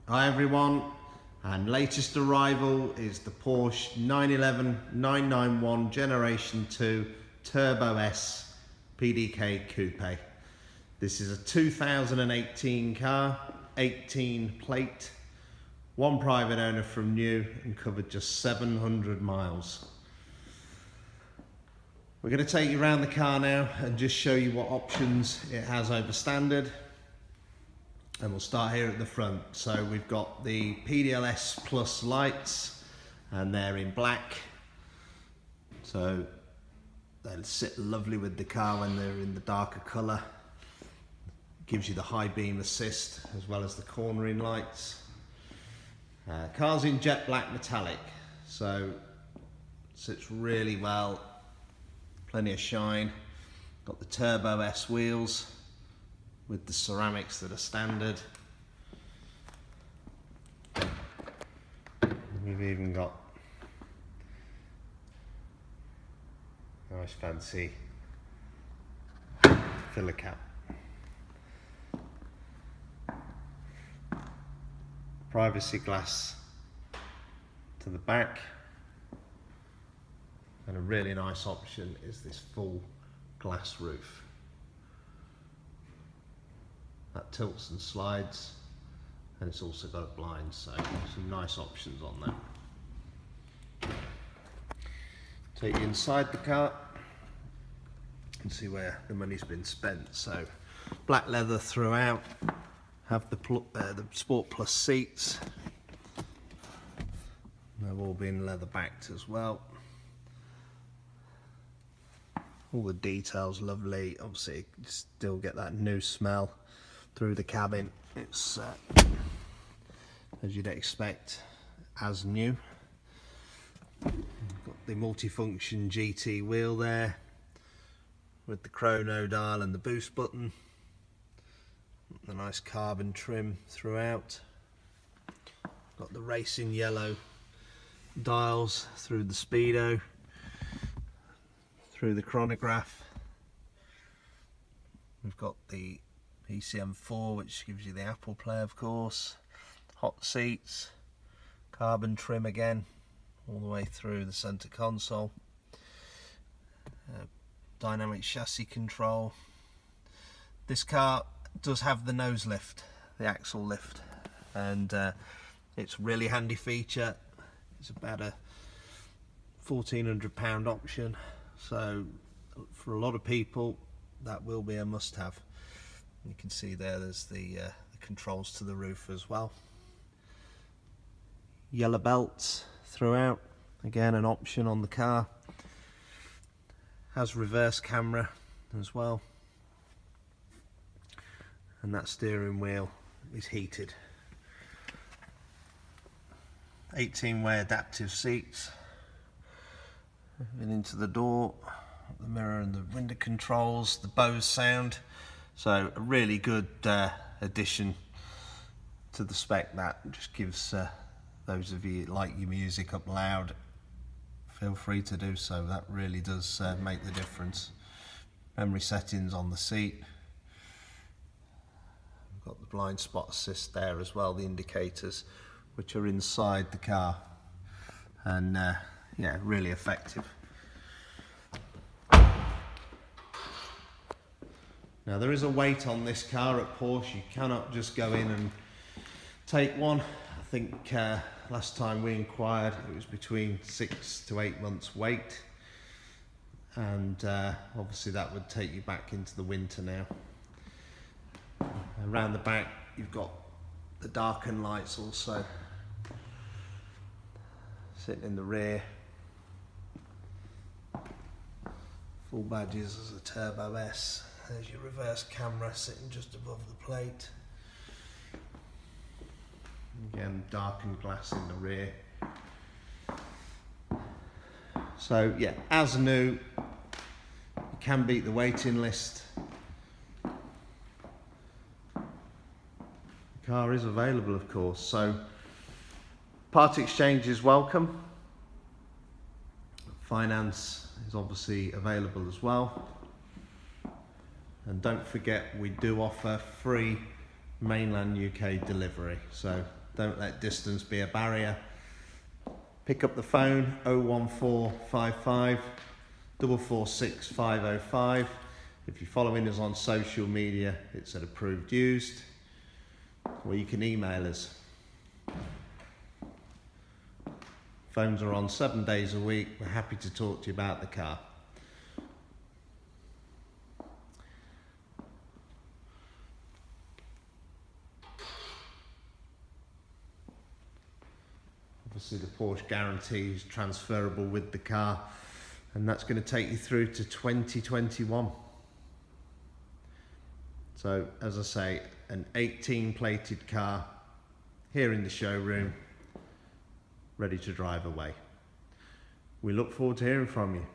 Hi everyone, and latest arrival is the Porsche 911 991 Generation 2 Turbo S PDK Coupe. This is a 2018 car, 18 plate, one private owner from new and covered just 700 miles. We're going to take you around the car now and just show you what options it has over standard. And we'll start here at the front. So we've got the PDLS Plus lights, and they're in black. So they'll sit lovely with the car when they're in the darker colour. Gives you the high beam assist as well as the cornering lights. Car's in jet black metallic, so sits really well. Plenty of shine. Got the Turbo S wheels with the ceramics that are standard. We've even got nice fancy filler cap. Privacy glass to the back, and a really nice option is this full glass roof. That tilts and slides, and it's also got a blind, so some nice options on that. Take you inside the car and see where the money's been spent. So black leather throughout, have the Sport Plus seats. They've all been leather backed as well. All the details lovely. Obviously you still get that new smell through the cabin. It's as you'd expect, as new. Got the multifunction GT wheel there with the chrono dial and the boost button. The nice carbon trim throughout. Got the racing yellow dials through the speedo, through the chronograph. We've got the PCM4, which gives you the Apple Play, of course. Hot seats, carbon trim again, all the way through the center console. Dynamic chassis control. This car does have the nose lift, the axle lift, and it's a really handy feature. It's about a £1,400 option, so for a lot of people that will be a must-have. You can see there's the controls to the roof as well. Yellow belts throughout, again an option on the car. Has reverse camera as well, and that steering wheel is heated. 18-way adaptive seats. Moving into the door, the mirror and the window controls, the Bose sound. So a really good addition to the spec. That just gives those of you that like your music up loud, feel free to do so. That really does make the difference. Memory settings on the seat. We've got the blind spot assist there as well, the indicators, which are inside the car, and yeah, really effective. Now there is a weight on this car at Porsche. You cannot just go in and take one. I think last time we inquired it was between 6 to 8 months wait, and obviously that would take you back into the winter now. Around the back you've got the darkened lights also sitting in the rear. Full badges as a Turbo S. There's your reverse camera sitting just above the plate. Again, darkened glass in the rear. So yeah, as new, you can beat the waiting list. The car is available, of course, so part exchange is welcome. Finance is obviously available as well. And don't forget, we do offer free mainland UK delivery. So Don't let distance be a barrier. Pick up the phone 01455 446 505. If you're following us on social media, it's at Approved Used, or you can email us. Phones are on 7 days a week. We're happy to talk to you about the car. Obviously the Porsche guarantee is transferable with the car, and that's going to take you through to 2021. So as I say, an 18 plated car here in the showroom, ready to drive away. We look forward to hearing from you.